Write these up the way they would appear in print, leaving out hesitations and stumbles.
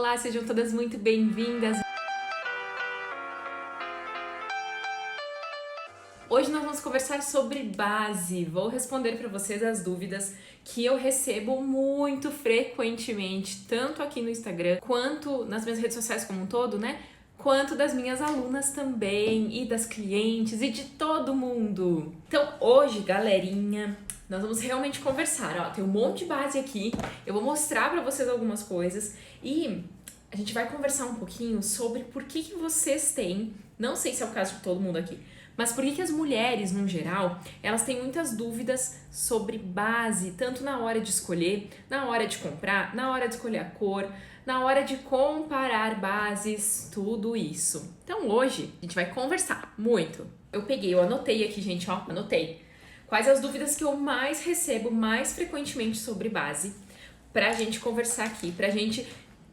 Olá, sejam todas muito bem-vindas. Hoje nós vamos conversar sobre base. Vou responder para vocês as dúvidas que eu recebo muito frequentemente, tanto aqui no Instagram, quanto nas minhas redes sociais como um todo, né? Quanto das minhas alunas também, e das clientes, e de todo mundo. Então hoje, galerinha, nós vamos realmente conversar. Ó, tem um monte de base aqui, eu vou mostrar para vocês algumas coisas e a gente vai conversar um pouquinho sobre por que vocês têm, não sei se é o caso de todo mundo aqui, mas por que as mulheres, no geral, elas têm muitas dúvidas sobre base, tanto na hora de escolher, na hora de comprar, na hora de escolher a cor, na hora de comparar bases, tudo isso. Então hoje a gente vai conversar muito. Eu anotei aqui, gente, ó, anotei. Quais as dúvidas que eu mais recebo, mais frequentemente sobre base, pra gente conversar aqui, pra gente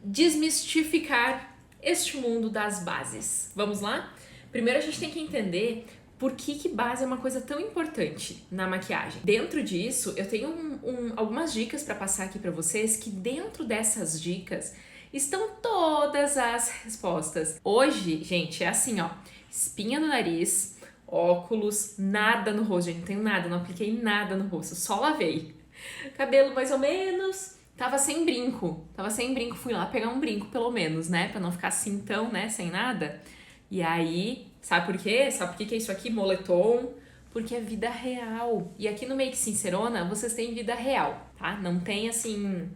desmistificar este mundo das bases. Vamos lá? Primeiro a gente tem que entender por que base é uma coisa tão importante na maquiagem. Dentro disso, eu tenho algumas dicas para passar aqui para vocês, que dentro dessas dicas estão todas as respostas. Hoje, gente, é assim, ó, espinha no nariz, óculos, nada no rosto, gente, não tenho nada, não apliquei nada no rosto, só lavei. Cabelo mais ou menos, tava sem brinco, fui lá pegar um brinco pelo menos, né, pra não ficar assim tão, né, sem nada. E aí, sabe por quê? Sabe por que é isso aqui, moletom? Porque é vida real. E aqui no Make Sincerona, vocês têm vida real, tá? Não tem, assim,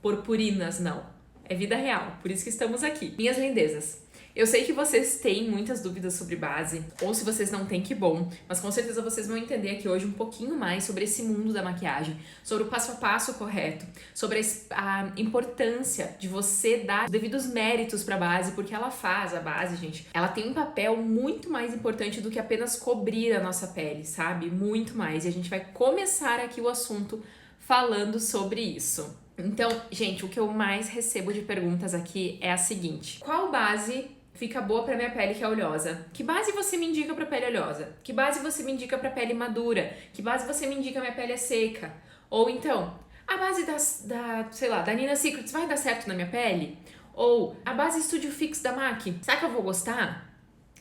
purpurinas, não. É vida real, por isso que estamos aqui. Minhas lindezas, eu sei que vocês têm muitas dúvidas sobre base, ou se vocês não têm, que bom, mas com certeza vocês vão entender aqui hoje um pouquinho mais sobre esse mundo da maquiagem, sobre o passo a passo correto, sobre a importância de você dar os devidos méritos para a base, porque ela faz, a base, gente, ela tem um papel muito mais importante do que apenas cobrir a nossa pele, sabe? Muito mais, e a gente vai começar aqui o assunto falando sobre isso. Então, gente, o que eu mais recebo de perguntas aqui é a seguinte: qual base fica boa pra minha pele que é oleosa? Que base você me indica pra pele oleosa? Que base você me indica pra pele madura? Que base você me indica minha pele é seca? Ou então, a base da Nina Secrets vai dar certo na minha pele? Ou a base Studio Fix da MAC, será que eu vou gostar?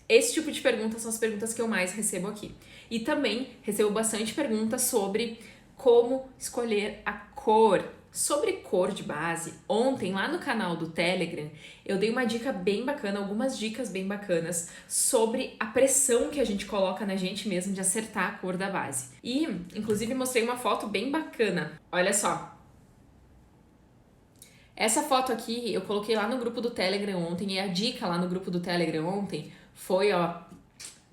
Esse tipo de perguntas são as perguntas que eu mais recebo aqui. E também recebo bastante perguntas sobre como escolher a cor. Sobre cor de base, ontem lá no canal do Telegram eu dei uma dica bem bacana, algumas dicas bem bacanas sobre a pressão que a gente coloca na gente mesmo de acertar a cor da base. E inclusive mostrei uma foto bem bacana, olha só. Essa foto aqui eu coloquei lá no grupo do Telegram ontem, e a dica lá no grupo do Telegram ontem foi, ó,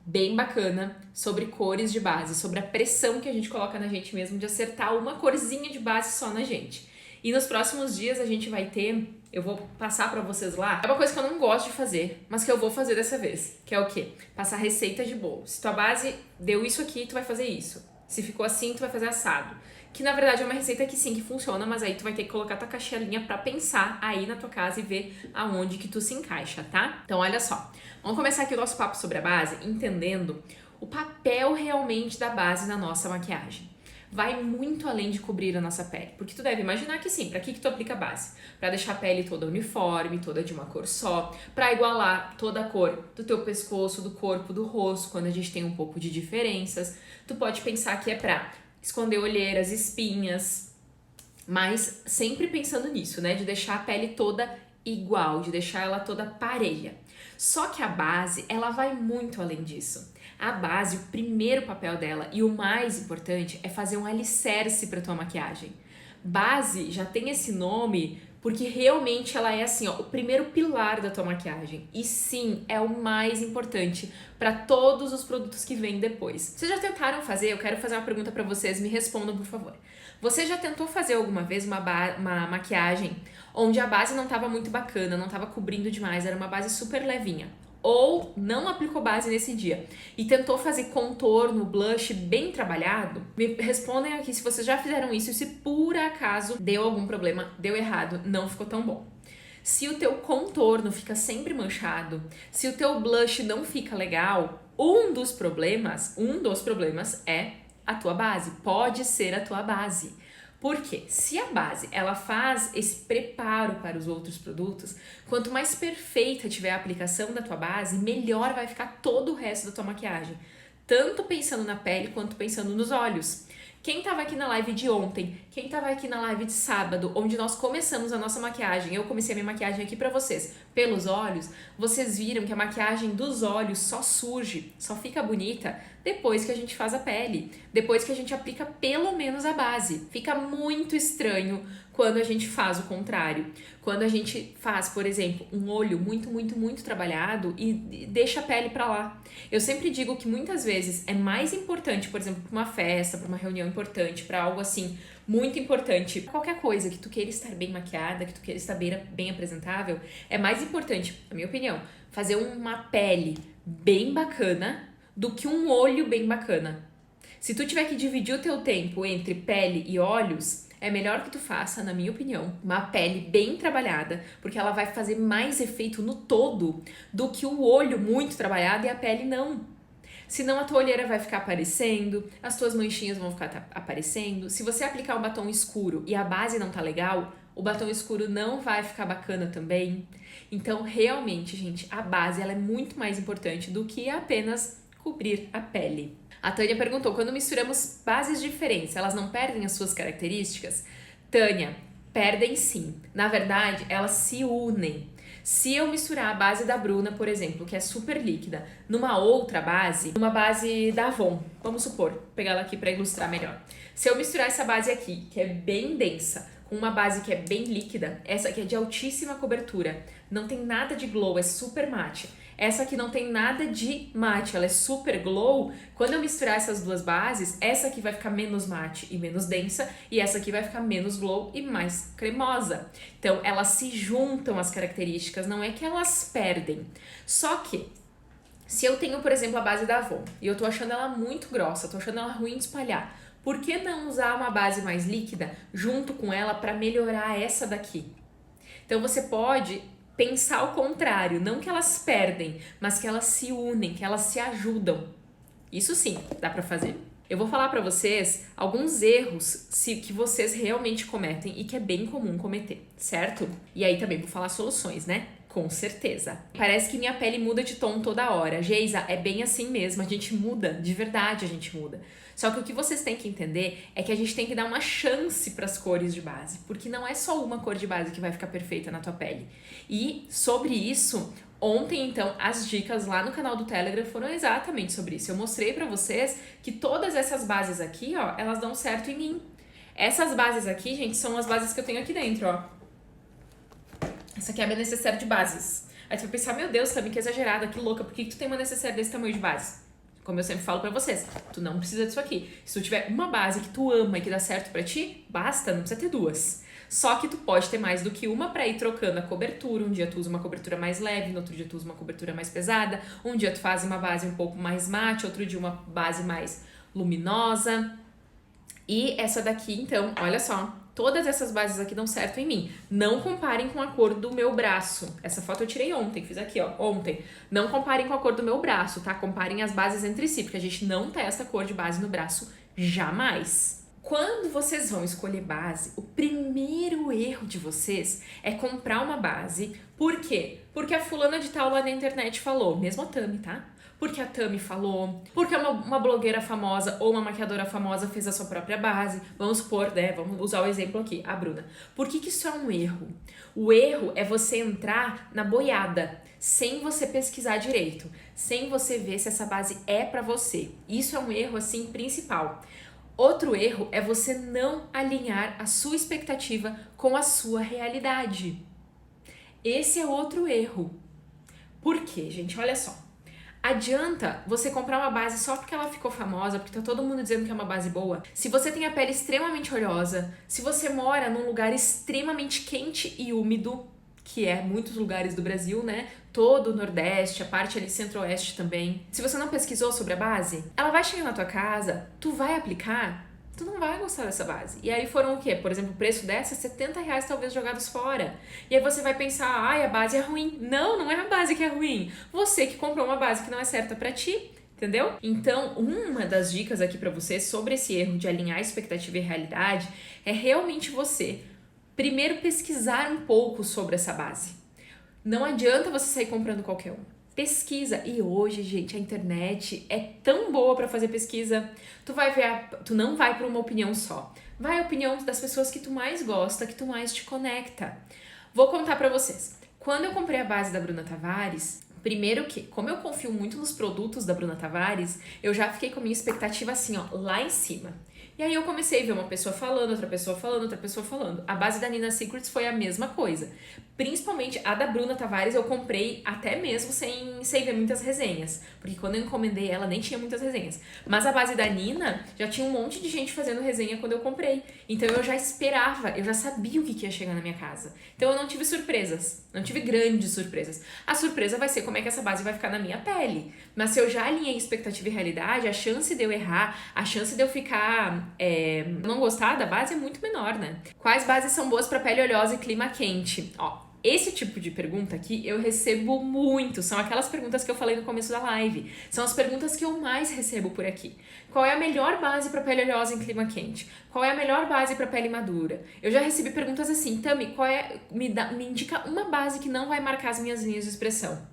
bem bacana, sobre cores de base, sobre a pressão que a gente coloca na gente mesmo de acertar uma corzinha de base só na gente. E nos próximos dias a gente vai ter, eu vou passar pra vocês lá, é uma coisa que eu não gosto de fazer, mas que eu vou fazer dessa vez, que é o quê? Passar receita de bolo. Se tua base deu isso aqui, tu vai fazer isso. Se ficou assim, tu vai fazer assado. Que na verdade é uma receita que sim, que funciona, mas aí tu vai ter que colocar tua caixinha pra pensar aí na tua casa e ver aonde que tu se encaixa, tá? Então olha só, vamos começar aqui o nosso papo sobre a base, entendendo o papel realmente da base na nossa maquiagem. Vai muito além de cobrir a nossa pele, porque tu deve imaginar que sim, pra que tu aplica a base? Pra deixar a pele toda uniforme, toda de uma cor só, pra igualar toda a cor do teu pescoço, do corpo, do rosto, quando a gente tem um pouco de diferenças. Tu pode pensar que é pra esconder olheiras, espinhas, mas sempre pensando nisso, né? De deixar a pele toda igual, de deixar ela toda parelha. Só que a base, ela vai muito além disso. A base, o primeiro papel dela e o mais importante é fazer um alicerce para tua maquiagem. Base já tem esse nome porque realmente ela é assim, ó, o primeiro pilar da tua maquiagem. E sim, é o mais importante para todos os produtos que vêm depois. Vocês já tentaram fazer? Eu quero fazer uma pergunta para vocês, me respondam, por favor. Você já tentou fazer alguma vez uma maquiagem onde a base não estava muito bacana, não estava cobrindo demais, era uma base super levinha? Ou não aplicou base nesse dia e tentou fazer contorno, blush bem trabalhado? Me respondem aqui se vocês já fizeram isso e se por acaso deu algum problema, deu errado, não ficou tão bom. Se o teu contorno fica sempre manchado, se o teu blush não fica legal, um dos problemas é a tua base, pode ser a tua base. Por quê? Se a base ela faz esse preparo para os outros produtos, quanto mais perfeita tiver a aplicação da tua base, melhor vai ficar todo o resto da tua maquiagem. Tanto pensando na pele quanto pensando nos olhos. Quem estava aqui na live de ontem, quem estava aqui na live de sábado, onde nós começamos a nossa maquiagem, eu comecei a minha maquiagem aqui pra vocês, pelos olhos, vocês viram que a maquiagem dos olhos só surge, só fica bonita depois que a gente faz a pele, depois que a gente aplica pelo menos a base. Fica muito estranho quando a gente faz o contrário. Quando a gente faz, por exemplo, um olho muito trabalhado e deixa a pele pra lá. Eu sempre digo que muitas vezes é mais importante, por exemplo, pra uma festa, pra uma reunião importante, pra algo assim, muito importante, qualquer coisa que tu queira estar bem maquiada, que tu queira estar bem apresentável, é mais importante, na minha opinião, fazer uma pele bem bacana do que um olho bem bacana. Se tu tiver que dividir o teu tempo entre pele e olhos, é melhor que tu faça, na minha opinião, uma pele bem trabalhada, porque ela vai fazer mais efeito no todo do que o olho muito trabalhado e a pele não. Senão a tua olheira vai ficar aparecendo, as tuas manchinhas vão ficar aparecendo. Se você aplicar um batom escuro e a base não tá legal, o batom escuro não vai ficar bacana também. Então, realmente, gente, a base ela é muito mais importante do que apenas cobrir a pele. A Tânia perguntou, quando misturamos bases diferentes, elas não perdem as suas características? Tânia, perdem sim. Na verdade, elas se unem. Se eu misturar a base da Bruna, por exemplo, que é super líquida, numa outra base, numa base da Avon, vamos supor, vou pegar ela aqui para ilustrar melhor. Se eu misturar essa base aqui, que é bem densa, com uma base que é bem líquida, essa aqui é de altíssima cobertura, não tem nada de glow, é super mate. Essa aqui não tem nada de mate, ela é super glow. Quando eu misturar essas duas bases, essa aqui vai ficar menos mate e menos densa, e essa aqui vai ficar menos glow e mais cremosa. Então, elas se juntam as características, não é que elas perdem. Só que, se eu tenho, por exemplo, a base da Avon, e eu tô achando ela muito grossa, tô achando ela ruim de espalhar, por que não usar uma base mais líquida junto com ela para melhorar essa daqui? Então, você pode pensar o contrário, não que elas perdem, mas que elas se unem, que elas se ajudam. Isso sim, dá pra fazer. Eu vou falar pra vocês alguns erros que vocês realmente cometem e que é bem comum cometer, certo? E aí também vou falar soluções, né? Com certeza. Parece que minha pele muda de tom toda hora. Geisa, é bem assim mesmo, a gente muda, de verdade a gente muda. Só que o que vocês têm que entender é que a gente tem que dar uma chance para as cores de base, porque não é só uma cor de base que vai ficar perfeita na tua pele. E sobre isso, ontem então as dicas lá no canal do Telegram foram exatamente sobre isso. Eu mostrei para vocês que todas essas bases aqui, ó, elas dão certo em mim. Essas bases aqui, gente, são as bases que eu tenho aqui dentro, ó. Essa aqui é a minha necessaire de bases. Aí tu vai pensar, meu Deus, Tami, que exagerada, que louca, por que tu tem uma necessaire desse tamanho de base? Como eu sempre falo pra vocês, tu não precisa disso aqui. Se tu tiver uma base que tu ama e que dá certo pra ti, basta, não precisa ter duas. Só que tu pode ter mais do que uma pra ir trocando a cobertura. Um dia tu usa uma cobertura mais leve, no outro dia tu usa uma cobertura mais pesada. Um dia tu faz uma base um pouco mais mate, outro dia uma base mais luminosa. E essa daqui, então, olha só. Todas essas bases aqui dão certo em mim. Não comparem com a cor do meu braço. Essa foto eu tirei ontem, fiz aqui, ó, ontem. Não comparem com a cor do meu braço, tá? Comparem as bases entre si, porque a gente não testa a cor de base no braço jamais. Quando vocês vão escolher base, o primeiro erro de vocês é comprar uma base. Por quê? Porque a fulana de tal lá na internet falou, mesmo a Tami, tá? Porque a Tami falou, porque uma blogueira famosa ou uma maquiadora famosa fez a sua própria base. Vamos supor, né? Vamos usar o exemplo aqui, a Bruna. Por que isso é um erro? O erro é você entrar na boiada, sem você pesquisar direito, sem você ver se essa base é pra você. Isso é um erro, assim, principal. Outro erro é você não alinhar a sua expectativa com a sua realidade. Esse é outro erro. Por quê, gente? Olha só. Adianta você comprar uma base só porque ela ficou famosa, porque tá todo mundo dizendo que é uma base boa? Se você tem a pele extremamente oleosa, se você mora num lugar extremamente quente e úmido, que é muitos lugares do Brasil, né? Todo o Nordeste, a parte ali Centro-Oeste também. Se você não pesquisou sobre a base, ela vai chegar na tua casa, tu vai aplicar, tu não vai gostar dessa base. E aí foram o quê? Por exemplo, o preço dessa é R$70 talvez jogados fora. E aí você vai pensar, ai, a base é ruim. Não, não é a base que é ruim. Você que comprou uma base que não é certa pra ti, Entendeu? Então, uma das dicas aqui pra você sobre esse erro de alinhar expectativa e realidade é realmente você primeiro pesquisar um pouco sobre essa base. Não adianta você sair comprando qualquer um. Pesquisa. E hoje, gente, a internet é tão boa pra fazer pesquisa. Tu não vai pra uma opinião só. Vai a opinião das pessoas que tu mais gosta, que tu mais te conecta. Vou contar pra vocês. Quando eu comprei a base da Bruna Tavares, primeiro que, como eu confio muito nos produtos da Bruna Tavares, eu já fiquei com a minha expectativa assim, ó, lá em cima. E aí eu comecei a ver uma pessoa falando, outra pessoa falando, outra pessoa falando. A base da Nina Secrets foi a mesma coisa. Principalmente a da Bruna Tavares eu comprei até mesmo sem ver muitas resenhas. Porque quando eu encomendei ela nem tinha muitas resenhas. Mas a base da Nina já tinha um monte de gente fazendo resenha quando eu comprei. Então eu já esperava, eu já sabia o que ia chegar na minha casa. Então eu não tive surpresas, não tive grandes surpresas. A surpresa vai ser como é que essa base vai ficar na minha pele. Mas se eu já alinhei expectativa e realidade, a chance de eu errar, a chance de eu ficar não gostar da base é muito menor, né? Quais bases são boas para pele oleosa e clima quente? Ó, esse tipo de pergunta aqui eu recebo muito. São aquelas perguntas que eu falei no começo da live. São as perguntas que eu mais recebo por aqui. Qual é a melhor base para pele oleosa em clima quente? Qual é a melhor base para pele madura? Eu já recebi perguntas assim, Tami, me indica uma base que não vai marcar as minhas linhas de expressão.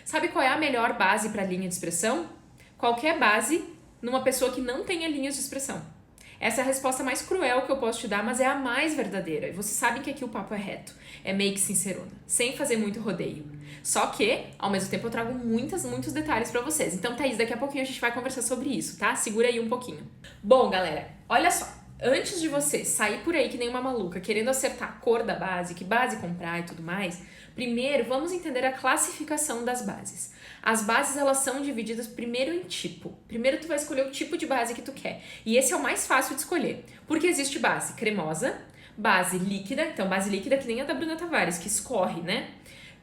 Sabe qual é a melhor base para linha de expressão? Qualquer base numa pessoa que não tenha linhas de expressão. Essa é a resposta mais cruel que eu posso te dar, mas é a mais verdadeira. E vocês sabem que aqui o papo é reto. É meio que sincerona, sem fazer muito rodeio. Só que, ao mesmo tempo, eu trago muitos detalhes pra vocês. Então, Thaís, daqui a pouquinho a gente vai conversar sobre isso, tá? Segura aí um pouquinho. Bom, galera, olha só. Antes de você sair por aí que nem uma maluca, querendo acertar a cor da base, que base comprar e tudo mais, primeiro vamos entender a classificação das bases. As bases, elas são divididas primeiro em tipo. Primeiro tu vai escolher o tipo de base que tu quer. E esse é o mais fácil de escolher. Porque existe base cremosa, base líquida, então base líquida que nem a da Bruna Tavares, que escorre, né?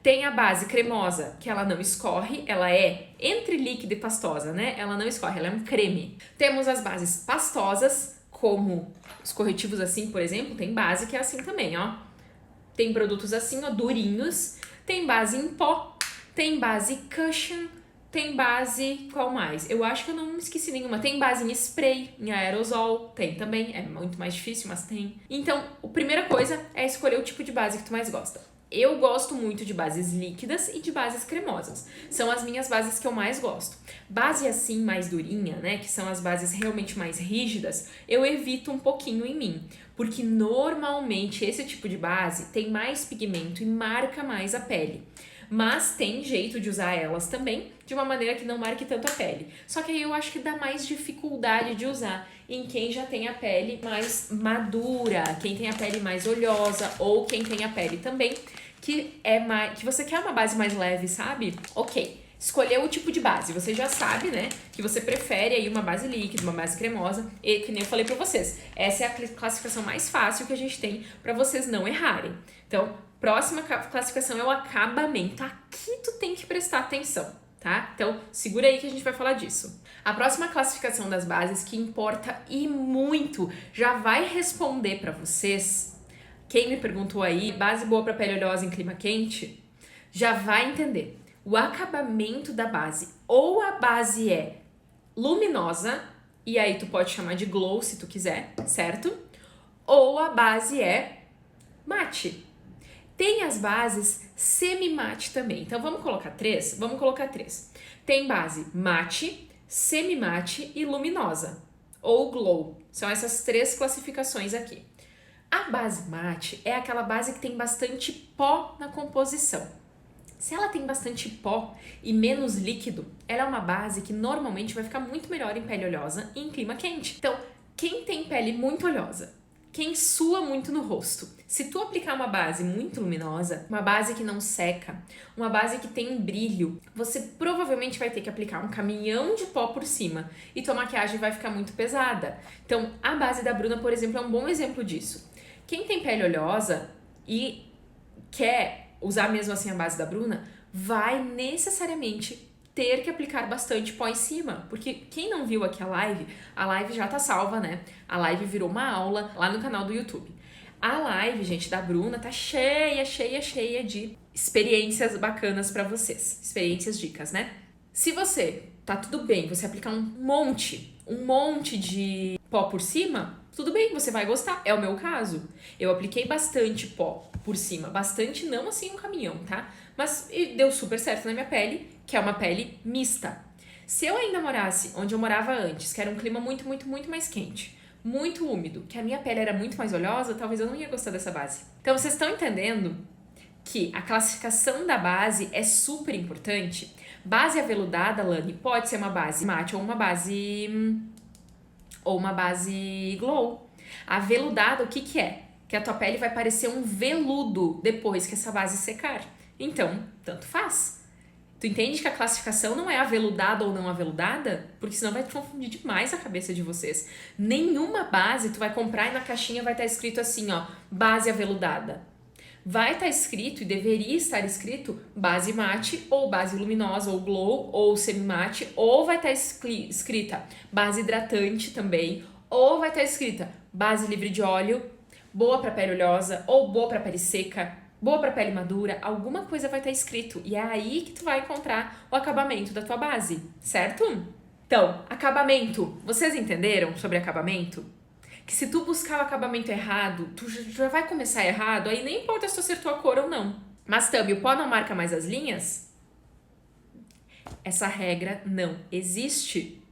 Tem a base cremosa, que ela não escorre, ela é entre líquida e pastosa, né? Ela não escorre, ela é um creme. Temos as bases pastosas, como os corretivos assim, por exemplo, tem base que é assim também, ó. Tem produtos assim, ó, durinhos. Tem base em pó, tem base cushion, tem base... qual mais? Eu acho que eu não esqueci nenhuma. Tem base em spray, em aerosol, tem também. É muito mais difícil, mas tem. Então, a primeira coisa é escolher o tipo de base que tu mais gosta. Eu gosto muito de bases líquidas e de bases cremosas. São as minhas bases que eu mais gosto. Base assim, mais durinha, né? Que são as bases realmente mais rígidas, eu evito um pouquinho em mim. Porque normalmente esse tipo de base tem mais pigmento e marca mais a pele. Mas tem jeito de usar elas também de uma maneira que não marque tanto a pele. Só que aí eu acho que dá mais dificuldade de usar em quem já tem a pele mais madura, quem tem a pele mais oleosa ou quem tem a pele também que você quer uma base mais leve, sabe? Ok, escolheu o tipo de base. Você já sabe, né, que você prefere aí uma base líquida, uma base cremosa. E que nem eu falei pra vocês, essa é a classificação mais fácil que a gente tem pra vocês não errarem. Então, próxima classificação é o acabamento. Aqui tu tem que prestar atenção, tá? Então, segura aí que a gente vai falar disso. A próxima classificação das bases, que importa e muito, já vai responder pra vocês. Quem me perguntou aí, base boa pra pele oleosa em clima quente, já vai entender. O acabamento da base, ou a base é luminosa, e aí tu pode chamar de glow se tu quiser, certo? Ou a base é mate. Tem as bases semi-mate também. Então, vamos colocar três? Vamos colocar três. Tem base mate, semi-mate e luminosa. Ou glow. São essas três classificações aqui. A base mate é aquela base que tem bastante pó na composição. Se ela tem bastante pó e menos líquido, ela é uma base que normalmente vai ficar muito melhor em pele oleosa e em clima quente. Então, quem tem pele muito oleosa, quem sua muito no rosto, se tu aplicar uma base muito luminosa, uma base que não seca, uma base que tem um brilho, você provavelmente vai ter que aplicar um caminhão de pó por cima e tua maquiagem vai ficar muito pesada. Então, a base da Bruna, por exemplo, é um bom exemplo disso. Quem tem pele oleosa e quer usar mesmo assim a base da Bruna, vai necessariamente ter que aplicar bastante pó em cima, porque quem não viu aqui a live já tá salva, né? A live virou uma aula lá no canal do YouTube. A live, gente, da Bruna tá cheia de experiências bacanas pra vocês, experiências, dicas, né? Se você tá tudo bem. Você aplicar um monte de pó por cima, tudo bem, você vai gostar. É o meu caso. Eu apliquei bastante pó por cima. Bastante, não assim um caminhão, tá? Mas deu super certo na minha pele, que é uma pele mista. Se eu ainda morasse onde eu morava antes, que era um clima muito, muito, muito mais quente, muito úmido, que a minha pele era muito mais oleosa, talvez eu não ia gostar dessa base. Então, vocês estão entendendo que a classificação da base é super importante? Base aveludada, Lani, pode ser uma base mate ou uma base glow. A aveludada, o que que é? Que a tua pele vai parecer um veludo depois que essa base secar. Então, tanto faz. Tu entende que a classificação não é aveludada ou não aveludada? Porque senão vai confundir demais a cabeça de vocês. Nenhuma base tu vai comprar e na caixinha vai estar escrito assim, ó, base aveludada. Vai estar escrito, e deveria estar escrito, base mate, ou base luminosa, ou glow, ou semi-mate, ou vai estar escrita base hidratante também, ou vai estar escrita base livre de óleo, boa para pele oleosa, ou boa para pele seca, boa para pele madura, alguma coisa vai estar escrito. E é aí que tu vai encontrar o acabamento da tua base, certo? Então, acabamento. Vocês entenderam sobre acabamento? Que se tu buscar o acabamento errado, tu já vai começar errado, aí nem importa se tu acertou a cor ou não. Mas também, o pó não marca mais as linhas? Essa regra não existe.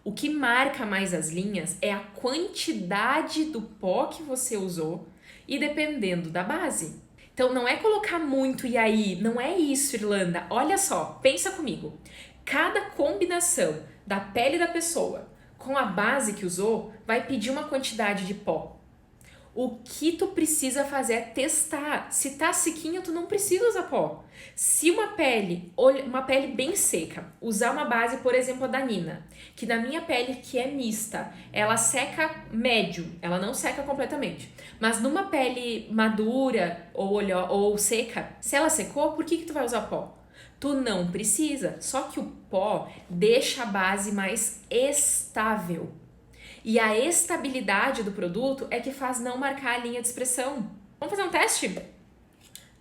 O que marca mais as linhas é a quantidade do pó que você usou e dependendo da base. Então, não é colocar muito e aí, não é isso, Irlanda. Olha só, pensa comigo. Cada combinação da pele da pessoa com a base que usou, vai pedir uma quantidade de pó. O que tu precisa fazer é testar. Se tá sequinho, tu não precisa usar pó. Se uma pele bem seca, usar uma base, por exemplo, a da Nina, que na minha pele, que é mista, ela seca médio, ela não seca completamente. Mas numa pele madura ou seca, se ela secou, por que tu vai usar pó? Tu não precisa, só que o pó deixa a base mais estável. E a estabilidade do produto é que faz não marcar a linha de expressão. Vamos fazer um teste?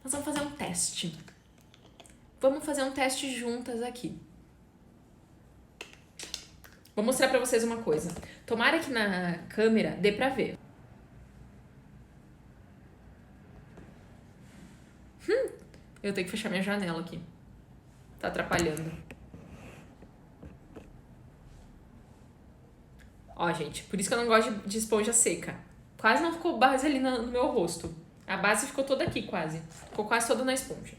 Nós vamos fazer um teste. Vamos fazer um teste juntas aqui. Vou mostrar pra vocês uma coisa. Tomara que na câmera dê pra ver. Eu tenho que fechar minha janela aqui. Tá atrapalhando. Ó, gente, por isso que eu não gosto de esponja seca. Quase não ficou base ali no meu rosto. A base ficou toda aqui, quase. Ficou quase toda na esponja.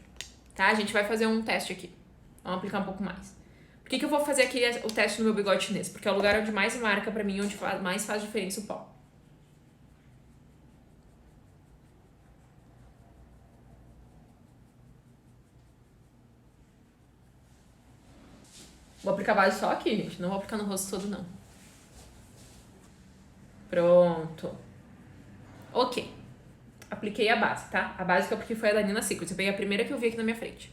Tá? A gente vai fazer um teste aqui. Vamos aplicar um pouco mais. Por que eu vou fazer aqui o teste no meu bigode chinês? Porque é o lugar onde mais marca pra mim, onde mais faz diferença o pó. Vou aplicar base só aqui, gente. Não vou aplicar no rosto todo, não. Pronto. Ok. Apliquei a base, tá? A base que eu apliquei foi a da Nina Secrets. Eu peguei a primeira que eu vi aqui na minha frente.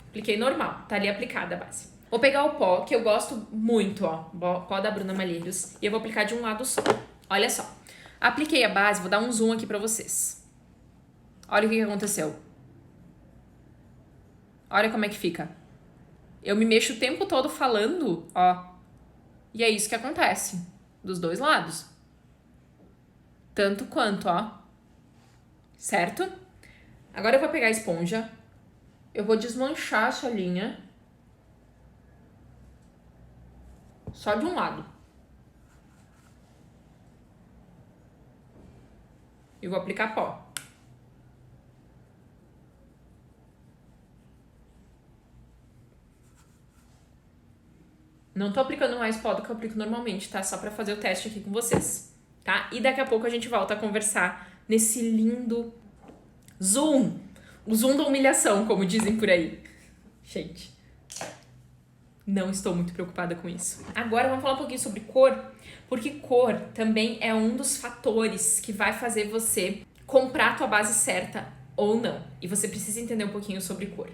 Apliquei normal. Tá ali aplicada a base. Vou pegar o pó, que eu gosto muito, ó. Pó da Bruna Malheiros. E eu vou aplicar de um lado só. Olha só. Apliquei a base. Vou dar um zoom aqui pra vocês. Olha o que aconteceu. Olha como é que fica. Eu me mexo o tempo todo falando, ó. E é isso que acontece. Dos dois lados. Tanto quanto, ó. Certo? Agora eu vou pegar a esponja. Eu vou desmanchar essa linha. Só de um lado. E vou aplicar pó. Não tô aplicando mais pó do que eu aplico normalmente, tá? Só pra fazer o teste aqui com vocês, tá? E daqui a pouco a gente volta a conversar nesse lindo zoom. O zoom da humilhação, como dizem por aí. Gente, não estou muito preocupada com isso. Agora vamos falar um pouquinho sobre cor, porque cor também é um dos fatores que vai fazer você comprar a tua base certa ou não. E você precisa entender um pouquinho sobre cor.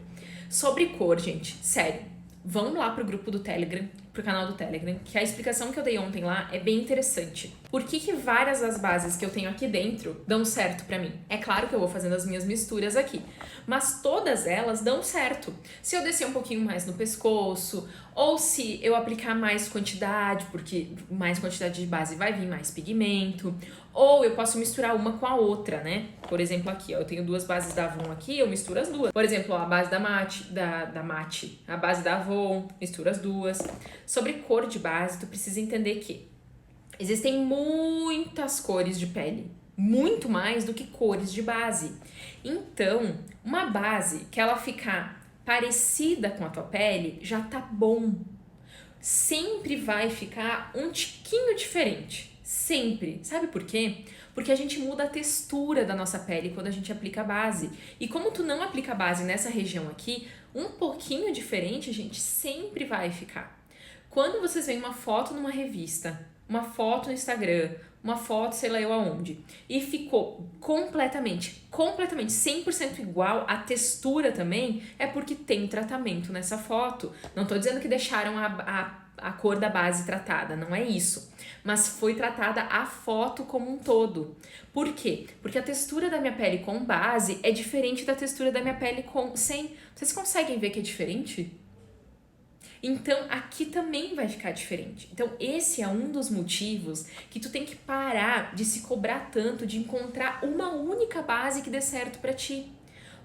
Sobre cor, gente, sério. Vão lá pro grupo do Telegram, pro canal do Telegram, que a explicação que eu dei ontem lá é bem interessante. Por que várias das bases que eu tenho aqui dentro dão certo pra mim? É claro que eu vou fazendo as minhas misturas aqui, mas todas elas dão certo. Se eu descer um pouquinho mais no pescoço, ou se eu aplicar mais quantidade, porque mais quantidade de base vai vir mais pigmento, ou eu posso misturar uma com a outra, né? Por exemplo, aqui, ó, eu tenho duas bases da Avon aqui, eu misturo as duas. Por exemplo, ó, a base da Mate, a base da Avon, misturo as duas. Sobre cor de base, tu precisa entender que existem muitas cores de pele, muito mais do que cores de base. Então, uma base que ela ficar parecida com a tua pele já tá bom. Sempre vai ficar um tiquinho diferente. Sempre. Sabe por quê? Porque a gente muda a textura da nossa pele quando a gente aplica a base. E como tu não aplica a base nessa região aqui, um pouquinho diferente, gente, sempre vai ficar. Quando vocês veem uma foto numa revista, uma foto no Instagram, uma foto sei lá eu aonde, e ficou completamente 100% igual, a textura também, é porque tem tratamento nessa foto. Não tô dizendo que deixaram a cor da base tratada, não é isso. Mas foi tratada a foto como um todo. Por quê? Porque a textura da minha pele com base é diferente da textura da minha pele sem. Vocês conseguem ver que é diferente? Então, aqui também vai ficar diferente. Então, esse é um dos motivos que tu tem que parar de se cobrar tanto de encontrar uma única base que dê certo pra ti.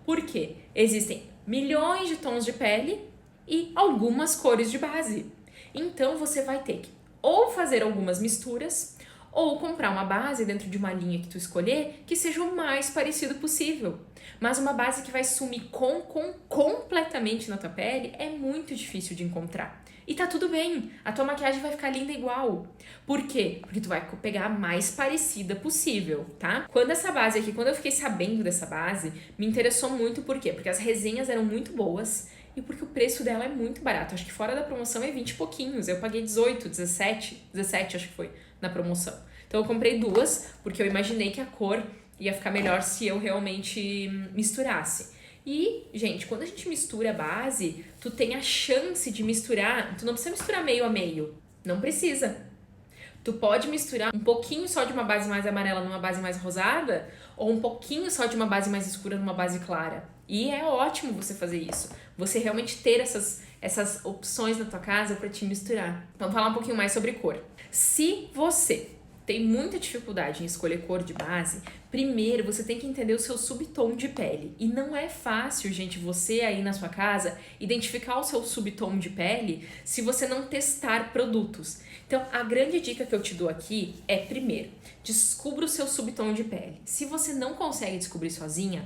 Por quê? Existem milhões de tons de pele e algumas cores de base. Então, você vai ter que ou fazer algumas misturas ou comprar uma base dentro de uma linha que tu escolher que seja o mais parecido possível. Mas uma base que vai sumir completamente na tua pele é muito difícil de encontrar. E tá tudo bem, a tua maquiagem vai ficar linda igual. Por quê? Porque tu vai pegar a mais parecida possível, tá? Quando eu fiquei sabendo dessa base, me interessou muito, por quê? Porque as resenhas eram muito boas e porque o preço dela é muito barato. Acho que fora da promoção é 20 e pouquinhos. Eu paguei 18, 17 acho que foi na promoção. Então eu comprei duas, porque eu imaginei que a cor ia ficar melhor se eu realmente misturasse. E, gente, quando a gente mistura a base, tu tem a chance de misturar, tu não precisa misturar meio a meio, não precisa. Tu pode misturar um pouquinho só de uma base mais amarela numa base mais rosada, ou um pouquinho só de uma base mais escura numa base clara. E é ótimo você fazer isso. Você realmente ter essas opções na tua casa para te misturar. Vamos falar um pouquinho mais sobre cor. Se você tem muita dificuldade em escolher cor de base, primeiro você tem que entender o seu subtom de pele. E não é fácil, gente, você aí na sua casa identificar o seu subtom de pele se você não testar produtos. Então, a grande dica que eu te dou aqui é, primeiro, descubra o seu subtom de pele. Se você não consegue descobrir sozinha,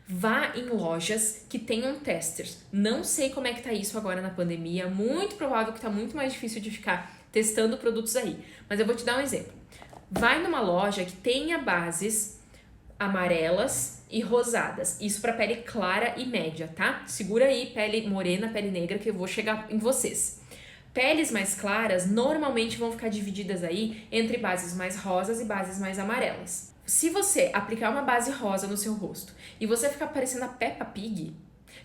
vá em lojas que tenham testers. Não sei como é que tá isso agora na pandemia, muito provável que tá muito mais difícil de ficar testando produtos aí. Mas eu vou te dar um exemplo. Vai numa loja que tenha bases amarelas e rosadas. Isso para pele clara e média, tá? Segura aí, pele morena, pele negra, que eu vou chegar em vocês. Peles mais claras normalmente vão ficar divididas aí entre bases mais rosas e bases mais amarelas. Se você aplicar uma base rosa no seu rosto e você ficar parecendo a Peppa Pig,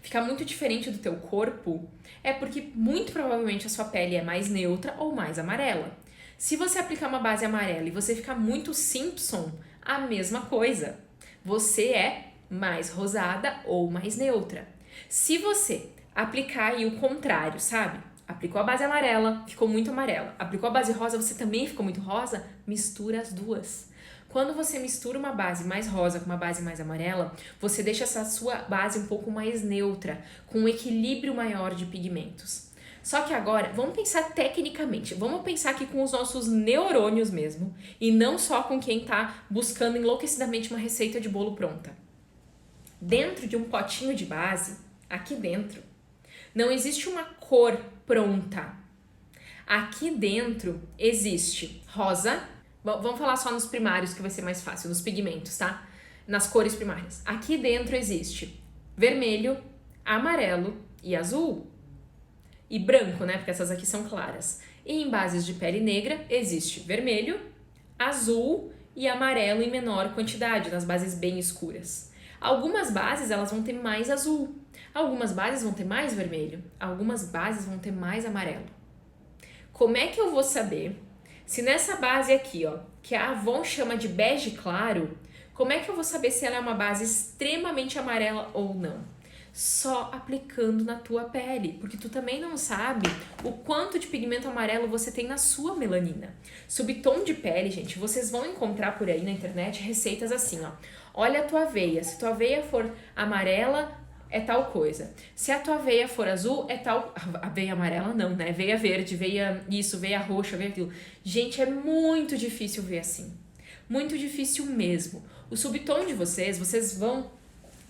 ficar muito diferente do teu corpo, é porque muito provavelmente a sua pele é mais neutra ou mais amarela. Se você aplicar uma base amarela e você ficar muito Simpson, a mesma coisa. Você é mais rosada ou mais neutra. Se você aplicar aí o contrário, sabe? Aplicou a base amarela, ficou muito amarela. Aplicou a base rosa, você também ficou muito rosa, mistura as duas. Quando você mistura uma base mais rosa com uma base mais amarela, você deixa essa sua base um pouco mais neutra, com um equilíbrio maior de pigmentos. Só que agora, vamos pensar tecnicamente, vamos pensar aqui com os nossos neurônios mesmo, e não só com quem tá buscando enlouquecidamente uma receita de bolo pronta. Dentro de um potinho de base, aqui dentro, não existe uma cor pronta. Aqui dentro existe rosa, vamos falar só nos primários que vai ser mais fácil, nos pigmentos, tá? Nas cores primárias. Aqui dentro existe vermelho, amarelo e azul. E branco, né? Porque essas aqui são claras. E em bases de pele negra existe vermelho, azul e amarelo em menor quantidade, nas bases bem escuras. Algumas bases elas vão ter mais azul, algumas bases vão ter mais vermelho, algumas bases vão ter mais amarelo. Como é que eu vou saber se nessa base aqui, ó, que a Avon chama de bege claro, como é que eu vou saber se ela é uma base extremamente amarela ou não? Só aplicando na tua pele, porque tu também não sabe o quanto de pigmento amarelo você tem na sua melanina. Subtom de pele, gente, vocês vão encontrar por aí na internet receitas assim, ó. Olha a tua veia, se tua veia for amarela, é tal coisa. Se a tua veia for azul, é tal... A veia amarela não, né? Veia verde, veia isso, veia roxa, veia aquilo. Gente, é muito difícil ver assim. Muito difícil mesmo. O subtom de vocês vão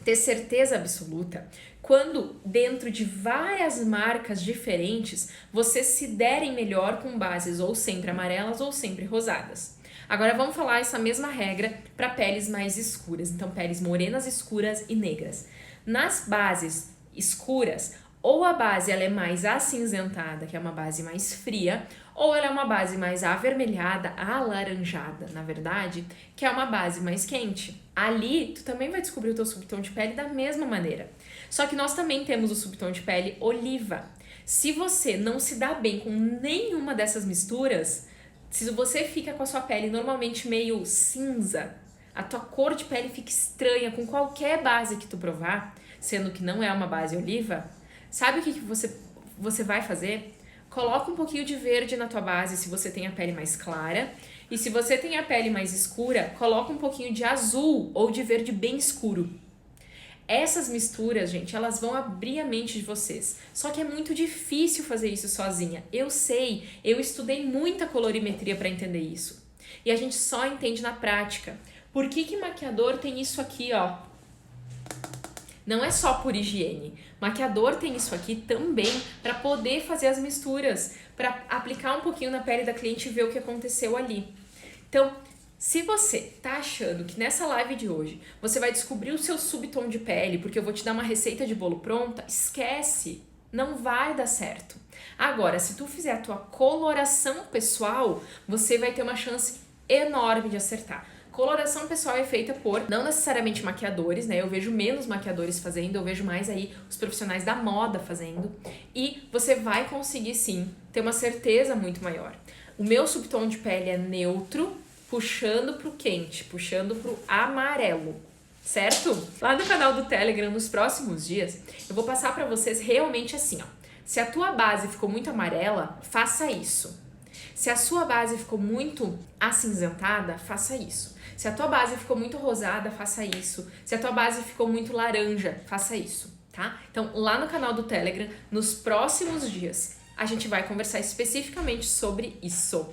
ter certeza absoluta quando dentro de várias marcas diferentes vocês se derem melhor com bases ou sempre amarelas ou sempre rosadas. Agora vamos falar essa mesma regra para peles mais escuras, então peles morenas, escuras e negras. Nas bases escuras, ou a base ela é mais acinzentada, que é uma base mais fria, ou ela é uma base mais avermelhada, alaranjada, na verdade, que é uma base mais quente. Ali, tu também vai descobrir o teu subtom de pele da mesma maneira. Só que nós também temos o subtom de pele oliva. Se você não se dá bem com nenhuma dessas misturas, se você fica com a sua pele normalmente meio cinza, a tua cor de pele fica estranha com qualquer base que tu provar, sendo que não é uma base oliva, sabe o que você vai fazer? Coloca um pouquinho de verde na tua base se você tem a pele mais clara. E se você tem a pele mais escura, coloca um pouquinho de azul ou de verde bem escuro. Essas misturas, gente, elas vão abrir a mente de vocês. Só que é muito difícil fazer isso sozinha. Eu sei, eu estudei muita colorimetria para entender isso. E a gente só entende na prática. Por que maquiador tem isso aqui, ó? Não é só por higiene. Maquiador tem isso aqui também para poder fazer as misturas, para aplicar um pouquinho na pele da cliente e ver o que aconteceu ali. Então, se você tá achando que nessa live de hoje você vai descobrir o seu subtom de pele, porque eu vou te dar uma receita de bolo pronta, esquece, não vai dar certo. Agora, se tu fizer a tua coloração pessoal, você vai ter uma chance enorme de acertar. Coloração pessoal é feita por, não necessariamente maquiadores, né? Eu vejo menos maquiadores fazendo, eu vejo mais aí os profissionais da moda fazendo. E você vai conseguir sim ter uma certeza muito maior. O meu subtom de pele é neutro, puxando pro quente, puxando pro amarelo, certo? Lá no canal do Telegram, nos próximos dias, eu vou passar pra vocês realmente assim, ó. Se a tua base ficou muito amarela, faça isso. Se a sua base ficou muito acinzentada, faça isso. Se a tua base ficou muito rosada, faça isso. Se a tua base ficou muito laranja, faça isso, tá? Então, lá no canal do Telegram, nos próximos dias, a gente vai conversar especificamente sobre isso.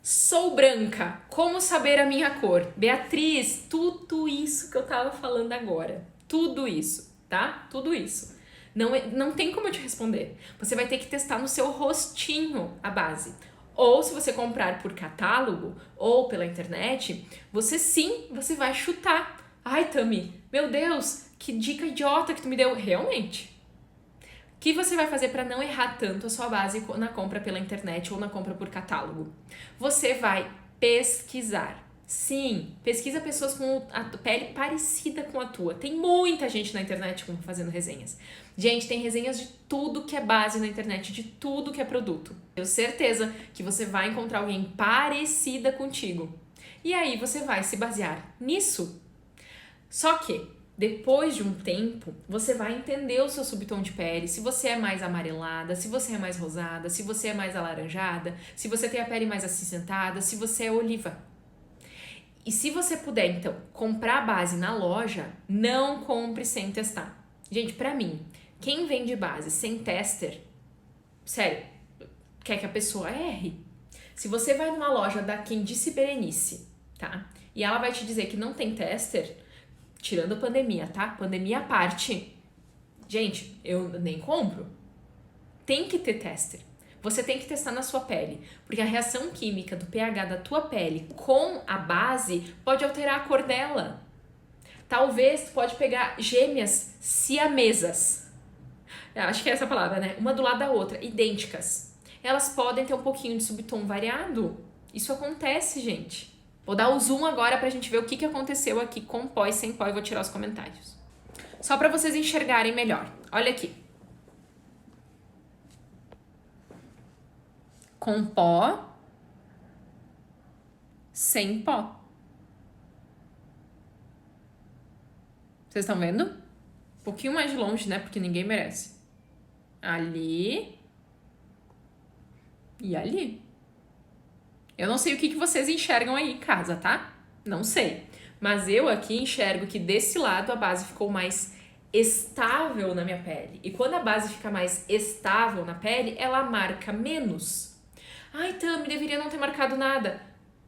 Sou branca, como saber a minha cor? Beatriz, tudo isso que eu tava falando agora. Tudo isso, tá? Tudo isso. Não tem como eu te responder. Você vai ter que testar no seu rostinho a base. Ou se você comprar por catálogo ou pela internet, você vai chutar. Ai, Tami, meu Deus, que dica idiota que tu me deu. Realmente. O que você vai fazer para não errar tanto a sua base na compra pela internet ou na compra por catálogo? Você vai pesquisar. Sim, pesquisa pessoas com a pele parecida com a tua. Tem muita gente na internet fazendo resenhas. Gente, tem resenhas de tudo que é base na internet, de tudo que é produto. Tenho certeza que você vai encontrar alguém parecida contigo. E aí você vai se basear nisso. Só que, depois de um tempo, você vai entender o seu subtom de pele, se você é mais amarelada, se você é mais rosada, se você é mais alaranjada, se você tem a pele mais acinzentada, se você é oliva. E se você puder, então, comprar a base na loja, não compre sem testar. Gente, pra mim, quem vende base sem tester, sério, quer que a pessoa erre. Se você vai numa loja da Quem Disse Berenice, tá? E ela vai te dizer que não tem tester, tirando a pandemia, tá? Pandemia à parte, gente, eu nem compro. Tem que ter tester. Você tem que testar na sua pele, porque a reação química do pH da tua pele com a base pode alterar a cor dela. Talvez tu pode pegar gêmeas siamesas. Acho que é essa a palavra, né? Uma do lado da outra, idênticas. Elas podem ter um pouquinho de subtom variado. Isso acontece, gente. Vou dar o zoom agora pra gente ver o que aconteceu aqui com pó e sem pó e vou tirar os comentários. Só pra vocês enxergarem melhor. Olha aqui. com pó, sem pó. Vocês estão vendo? Um pouquinho mais de longe, né? Porque ninguém merece. Ali e ali. Eu não sei o que vocês enxergam aí em casa, tá? Não sei. Mas eu aqui enxergo que desse lado a base ficou mais estável na minha pele. E quando a base fica mais estável na pele, ela marca menos. Ai, Tami, deveria não ter marcado nada.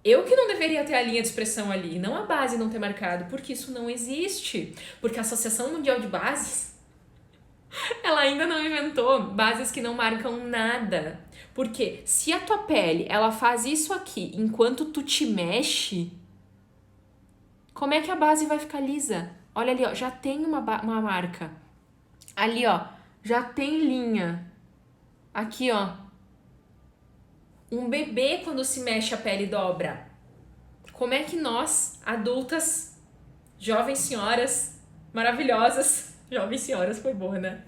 Eu que não deveria ter a linha de expressão ali, não a base não ter marcado, porque isso não existe. Porque a Associação Mundial de Bases, ela ainda não inventou bases que não marcam nada. Porque se a tua pele, ela faz isso aqui enquanto tu te mexe, como é que a base vai ficar lisa? Olha ali, ó, já tem uma marca. Ali, ó, já tem linha. Aqui, ó. Um bebê, quando se mexe, a pele dobra. Como é que nós, adultas, jovens senhoras maravilhosas, jovens senhoras foi boa, né?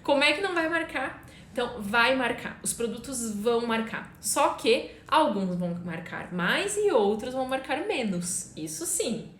Como é que não vai marcar? Então, vai marcar. Os produtos vão marcar. Só que alguns vão marcar mais e outros vão marcar menos. Isso sim.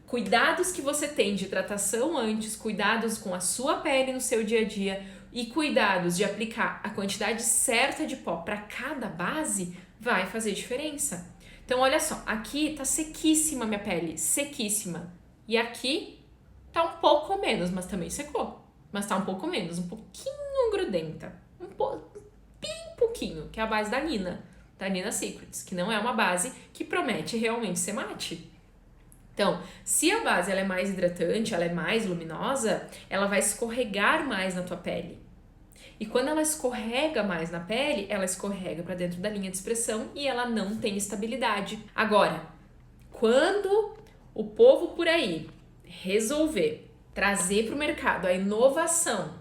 Cuidados que você tem de hidratação antes, cuidados com a sua pele no seu dia a dia e cuidados de aplicar a quantidade certa de pó para cada base vai fazer diferença. Então, olha só, aqui tá sequíssima a minha pele, sequíssima. E aqui tá um pouco menos, mas também secou. Mas tá um pouco menos, um pouquinho grudenta. Bem pouquinho, que é a base da Nina Secrets, que não é uma base que promete realmente ser mate. Então, se a base ela é mais hidratante, ela é mais luminosa, ela vai escorregar mais na tua pele. E quando ela escorrega mais na pele, ela escorrega para dentro da linha de expressão e ela não tem estabilidade. Agora, quando o povo por aí resolver trazer para o mercado a inovação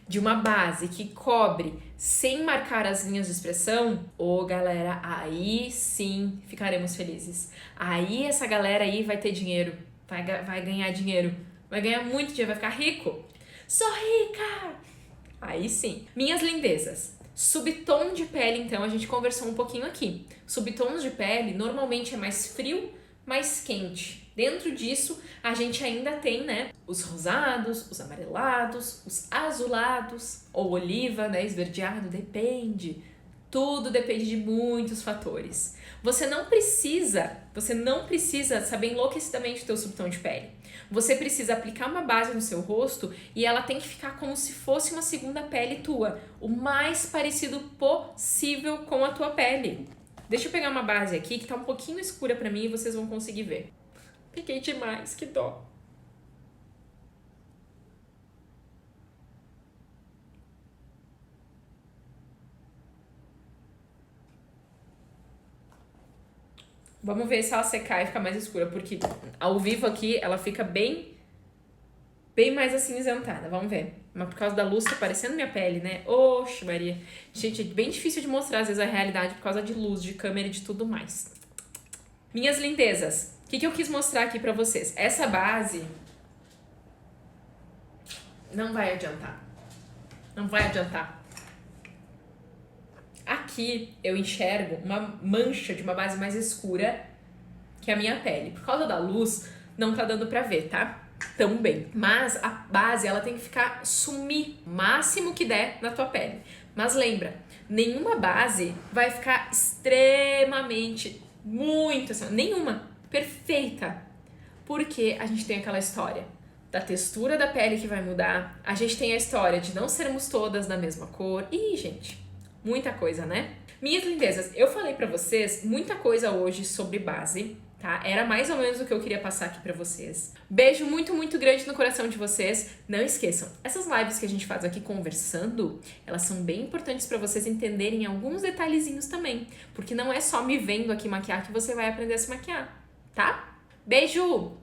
de uma base que cobre sem marcar as linhas de expressão, galera, aí sim ficaremos felizes. Aí essa galera aí vai ter dinheiro, vai ganhar dinheiro, vai ganhar muito dinheiro, vai ficar rico. Sou rica! Aí sim. Minhas lindezas. Subtom de pele, então, a gente conversou um pouquinho aqui. Subtons de pele normalmente é mais frio, mais quente. Dentro disso, a gente ainda tem, né, os rosados, os amarelados, os azulados, ou oliva, né, esverdeado, depende. Tudo depende de muitos fatores. Você não precisa saber enlouquecidamente o teu subtom de pele. Você precisa aplicar uma base no seu rosto e ela tem que ficar como se fosse uma segunda pele tua, o mais parecido possível com a tua pele. Deixa eu pegar uma base aqui que tá um pouquinho escura pra mim e vocês vão conseguir ver. Peguei demais, que dó. Vamos ver se ela secar e ficar mais escura, porque ao vivo aqui ela fica bem mais acinzentada. Vamos ver. Mas por causa da luz tá parecendo minha pele, né? Oxe, Maria. Gente, é bem difícil de mostrar às vezes a realidade por causa de luz, de câmera e de tudo mais. Minhas lindezas. O que eu quis mostrar aqui pra vocês? Essa base não vai adiantar. Não vai adiantar. Aqui eu enxergo uma mancha de uma base mais escura que a minha pele. Por causa da luz, não tá dando pra ver, tá? Tão bem. Mas a base, ela tem que sumir o máximo que der na tua pele. Mas lembra, nenhuma base vai ficar extremamente, muito assim, nenhuma, perfeita. Porque a gente tem aquela história da textura da pele que vai mudar. A gente tem a história de não sermos todas da mesma cor. Ih, gente, muita coisa, né? Minhas lindezas, eu falei pra vocês muita coisa hoje sobre base, tá? Era mais ou menos o que eu queria passar aqui pra vocês. Beijo muito, muito grande no coração de vocês. Não esqueçam, essas lives que a gente faz aqui conversando, elas são bem importantes pra vocês entenderem alguns detalhezinhos também. Porque não é só me vendo aqui maquiar que você vai aprender a se maquiar, tá? Beijo!